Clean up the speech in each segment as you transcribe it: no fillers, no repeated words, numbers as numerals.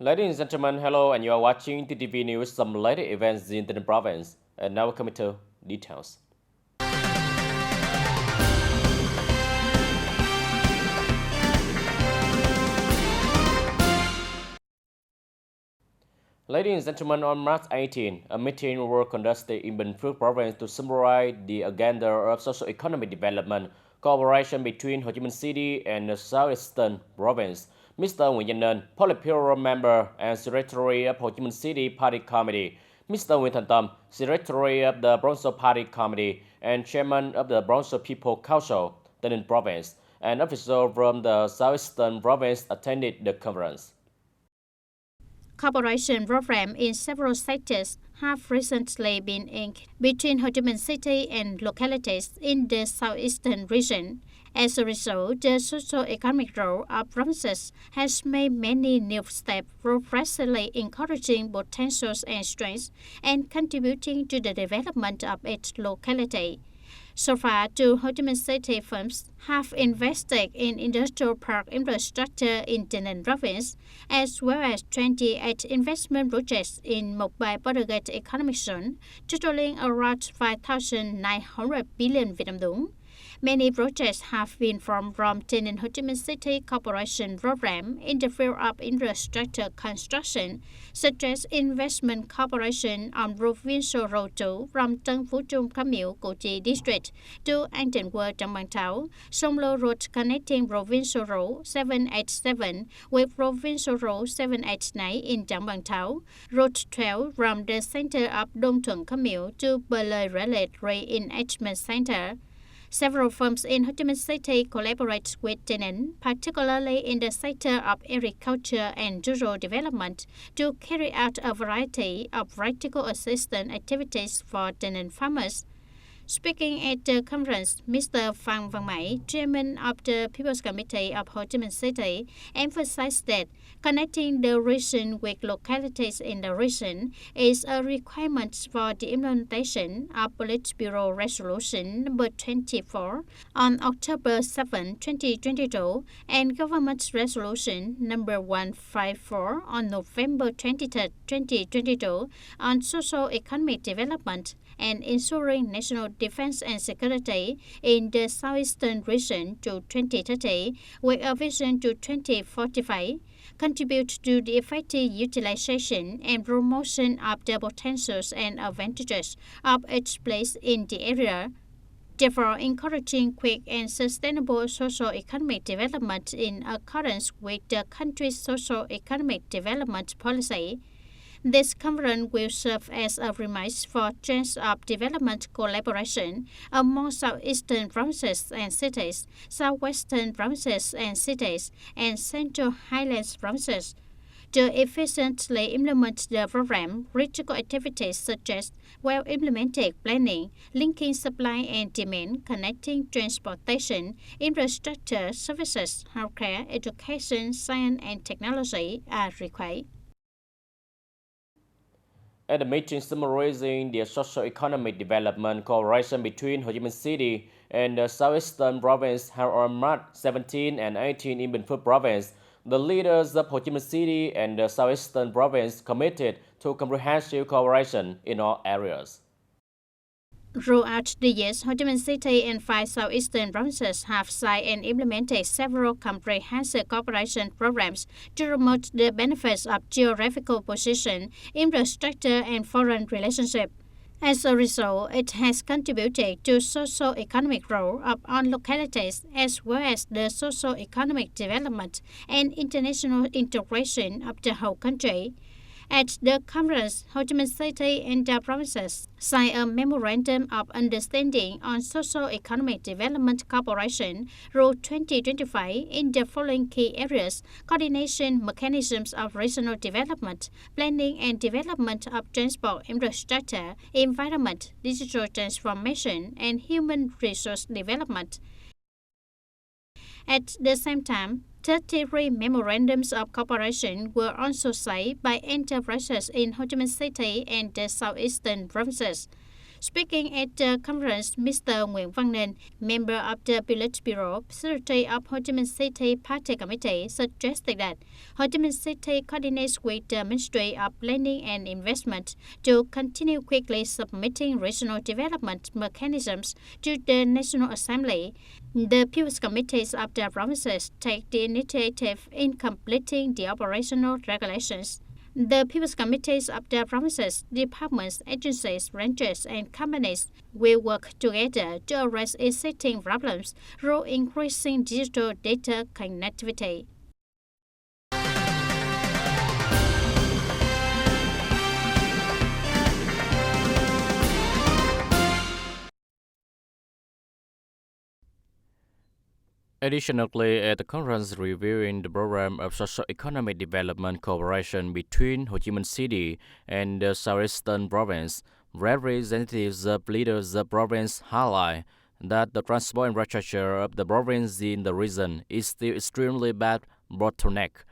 Ladies and gentlemen, hello, and you are watching TTV News, some latest events in the province. And now coming to details. Ladies and gentlemen, on March 18, a meeting was conducted in Bình Phước province to summarize the agenda of socio-economic development cooperation between Ho Chi Minh City and the Southeastern province. Mr. Nguyễn Văn Nên, Politburo member and Secretary of Ho Chi Minh City Party Committee, Mr. Nguyễn Thành Tâm, Secretary of the Bronzo Party Committee and Chairman of the Bronzo People Council, Tây Ninh Province, and officials from the Southeastern province attended the conference. Cooperation programs in several sectors have recently been inked between Ho Chi Minh City and localities in the southeastern region. As a result, the socio-economic role of provinces has made many new steps, progressively encouraging potentials and strengths and contributing to the development of its locality. So far, two Ho Chi Minh City firms have invested in industrial park infrastructure in TayNinhTV province, as well as 28 investment projects in Mộc Bài Border Gate economic zone, totaling around 5,900 billion Vietnam dong. Many projects have been formed from TayNinhTV Ho Chi Minh City Corporation program in the field of infrastructure construction, such as investment cooperation on Provincial Road 2 from Tân Phú Trung Kham Miễu, Củ Chi District to An Tịnh Quơ, Trong Bang Tháo, Sông Lô Road connecting Provincial Road 787 with Provincial Road 789 in Trong Bang Tháo, Road 12 from the center of Đông Thuận Kham Miễu to Bờ Lời Rã Lệ Reinvestment Center. Several firms in Ho Chi Minh City collaborate with TayNinhTV, particularly in the sector of agriculture and rural development, to carry out a variety of practical assistance activities for TayNinhTV farmers. Speaking at the conference, Mr. Phan Văn Mãi, Chairman of the People's Committee of Ho Chi Minh City, emphasized that connecting the region with localities in the region is a requirement for the implementation of Politburo Resolution number 24 on October 7, 2022, and Government Resolution number 154 on November 23, 2022 on socio-economic development and ensuring national defense and security in the southeastern region to 2030 with a vision to 2045, contribute to the effective utilization and promotion of the potentials and advantages of its place in the area, therefore encouraging quick and sustainable socio-economic development in accordance with the country's socio-economic development policy. This conference will serve as a premise for change of development collaboration among southeastern provinces and cities, southwestern provinces and cities, and central highlands provinces. To efficiently implement the program, critical activities such as well-implemented planning, linking supply and demand, connecting transportation, infrastructure, services, healthcare, education, science, and technology are required. At the meeting summarizing the socio-economic development cooperation between Ho Chi Minh City and the Southeastern province held on March 17 and 18 in Bình Phước province, the leaders of Ho Chi Minh City and the Southeastern province committed to comprehensive cooperation in all areas. Throughout the years, Ho Chi Minh City and 5 southeastern provinces have signed and implemented several comprehensive cooperation programs to promote the benefits of geographical position, infrastructure, and foreign relationship. As a result, it has contributed to socio-economic growth of all localities as well as the socio-economic development and international integration of the whole country. At the conference, Ho Chi Minh City and the provinces signed a memorandum of understanding on socio-economic development cooperation Rule 2025 in the following key areas: coordination mechanisms of regional development, planning and development of transport infrastructure, environment, digital transformation, and human resource development. At the same time, 33 memorandums of cooperation were also signed by enterprises in Ho Chi Minh City and the southeastern provinces. Speaking at the conference, Mr. Nguyễn Văn Nên, member of the Politburo, Secretary of Ho Chi Minh City Party Committee, suggested that Ho Chi Minh City coordinates with the Ministry of Planning and Investment to continue quickly submitting regional development mechanisms to the National Assembly. The People's Committees of the provinces take the initiative in completing the operational regulations. The People's Committees of the provinces, departments, agencies, branches, and companies will work together to address existing problems through increasing digital data connectivity. Additionally, at the conference reviewing the program of socio-economic development cooperation between Ho Chi Minh City and the Southeastern Province, representatives of leaders of the province highlight that the transport infrastructure of the province in the region is still extremely bad bottleneck.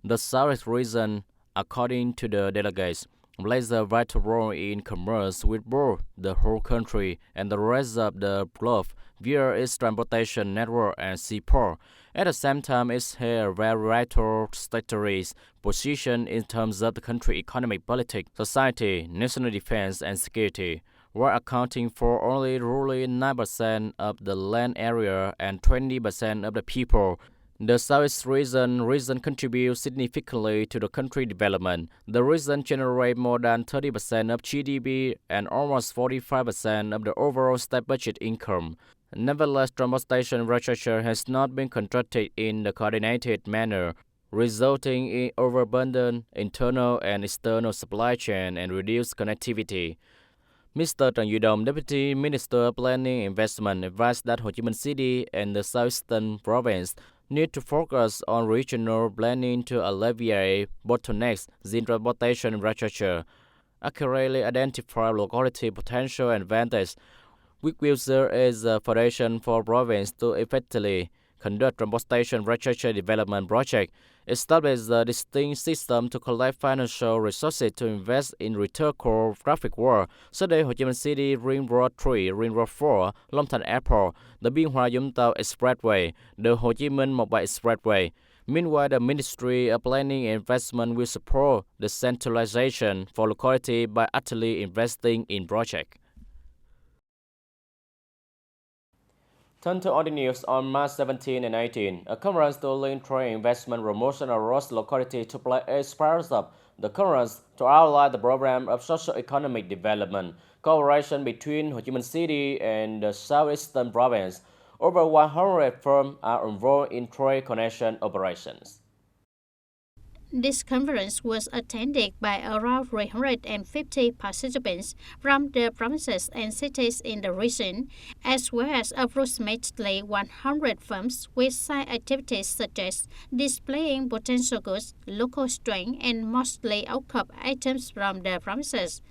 The South region, according to the delegates, plays a vital role in commerce with both the whole country and the rest of the globe via its transportation network and seaport. At the same time, it has very vital strategic position in terms of the country's economic, politics, society, national defense, and security, while accounting for only roughly 9% of the land area and 20% of the people. The Southeast region contributes significantly to the country's development. The region generates more than 30% of GDP and almost 45% of the overall state budget income. Nevertheless, transportation infrastructure has not been constructed in a coordinated manner, resulting in overburdened internal and external supply chain and reduced connectivity. Mr. Trần Duy Đông, Deputy Minister of Planning and Investment, advised that Ho Chi Minh City and the Southeastern Province need to focus on regional planning to alleviate bottlenecks in transportation infrastructure, accurately identify locality potential and advantage, which will serve as a foundation for province to effectively conduct transportation infrastructure development projects, establish a distinct system to collect financial resources to invest in retail core traffic work, such as Ho Chi Minh City Ring Road 3, Ring Road 4, Long Thành Airport, the Biên Hòa Vũng Tàu Expressway, the Ho Chi Minh Mộc Bài Expressway. Meanwhile, the Ministry of Planning and Investment will support the centralization for locality by actively investing in projects. Turn to other news on March 17 and 18. A conference to link trade investment promotion across locality took place as part of the conference to outline the program of socio-economic development cooperation between Ho Chi Minh City and the Southeastern Province. Over 100 firms are involved in trade connection operations. This conference was attended by around 350 participants from the provinces and cities in the region, as well as approximately 100 firms with side activities such as displaying potential goods, local strength, and mostly outcome items from the provinces.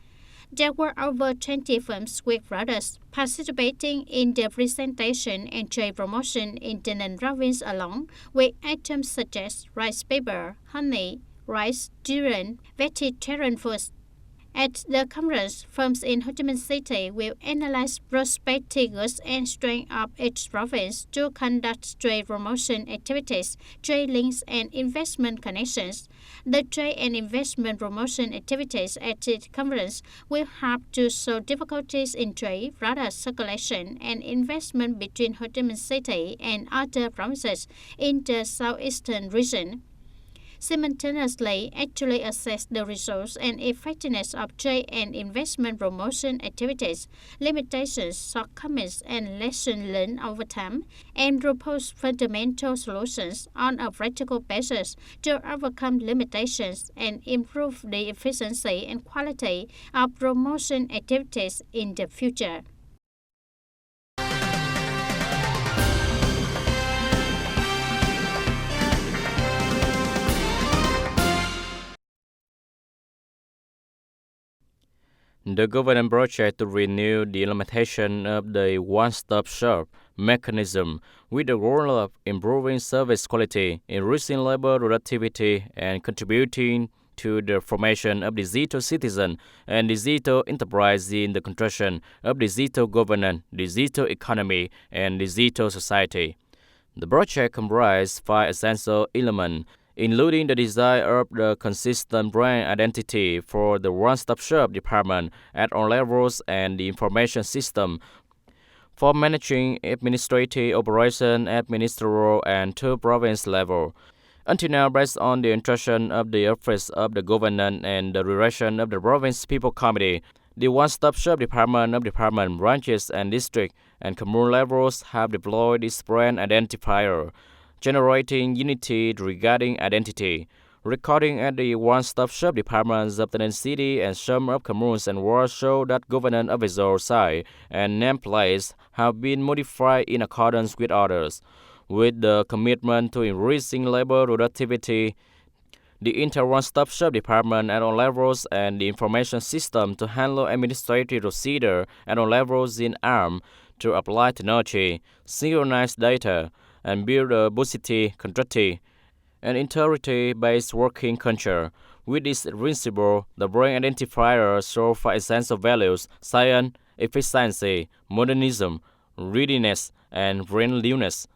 There were over 20 firms with products participating in the presentation and trade promotion in the province alone, with items such as rice paper, honey, rice, durian, vegetarian foods. At the conference, firms in Ho Chi Minh City will analyze prospective goods and strength of each province to conduct trade promotion activities, trade links, and investment connections. The trade and investment promotion activities at the conference will help to solve difficulties in trade, product circulation, and investment between Ho Chi Minh City and other provinces in the southeastern region. Simultaneously, actually assess the results and effectiveness of trade and investment promotion activities, limitations, shortcomings, and lessons learned over time, and propose fundamental solutions on a practical basis to overcome limitations and improve the efficiency and quality of promotion activities in the future. The government project to renew the implementation of the one-stop shop mechanism with the goal of improving service quality, increasing labor productivity, and contributing to the formation of digital citizen and digital enterprise in the construction of digital governance, digital economy, and digital society. The project comprises 5 essential elements, including the design of the consistent brand identity for the one-stop shop department at all levels and the information system for managing administrative operation at ministerial and to province level. Until now, based on the instruction of the Office of the Governance and the direction of the Province People Committee, the one-stop shop department of department, branches, and district and commune levels have deployed this brand identifier, generating unity regarding identity. Recording at the one-stop shop departments of the city and some of communes and wards show that governance officer site and nameplates have been modified in accordance with orders. With the commitment to increasing labor productivity, the inter-one-stop shop department at all levels and the information system to handle administrative procedure at all levels in arm to apply technology, synchronize data, and build a busity, contracting, and integrity-based working culture. With this principle, the brand identifier shows 5 essential values: science, efficiency, modernism, readiness, and friendliness.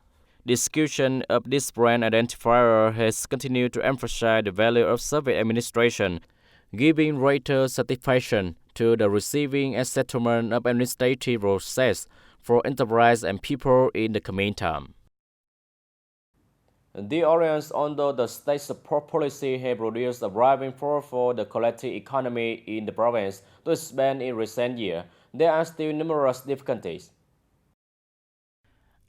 The execution of this brand identifier has continued to emphasize the value of service administration, giving greater satisfaction to the receiving and settlement of administrative process for enterprise and people in the coming time. The orients under the state support policy have produced a driving force for the collective economy in the province to expand in recent years. There are still numerous difficulties.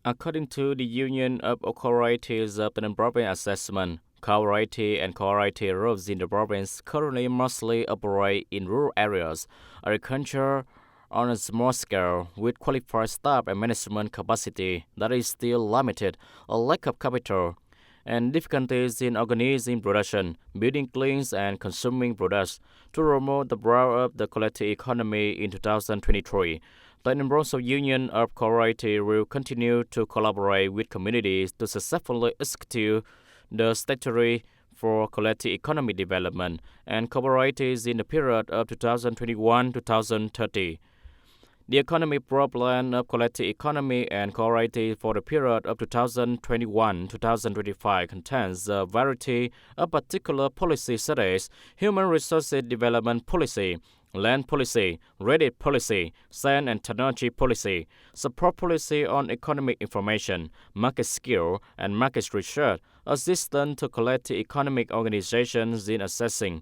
According to the Union of Cooperatives of the Province Assessment, cooperative and cooperative groups in the province currently mostly operate in rural areas, agriculture on a small scale, with qualified staff and management capacity that is still limited, a lack of capital, and difficulties in organizing production, building cleans and consuming products to promote the growth of the collective economy in 2023. The Universal Union of Cooperatives will continue to collaborate with communities to successfully execute the strategy for collective economic development and cooperatives in the period of 2021-2030. The economic plan of collective economy and cooperative for the period of 2021-2025 contains a variety of particular policies such as human resources development policy, land policy, credit policy, science and technology policy, support policy on economic information, market skill, and market research, assistance to collective economic organizations in assessing,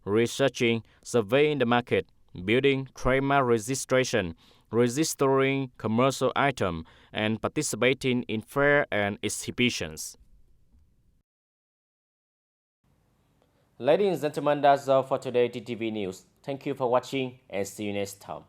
researching, surveying the market, building trademark registration, registering commercial items, and participating in fair and exhibitions. Ladies and gentlemen, that's all for today TTV News. Thank you for watching and see you next time.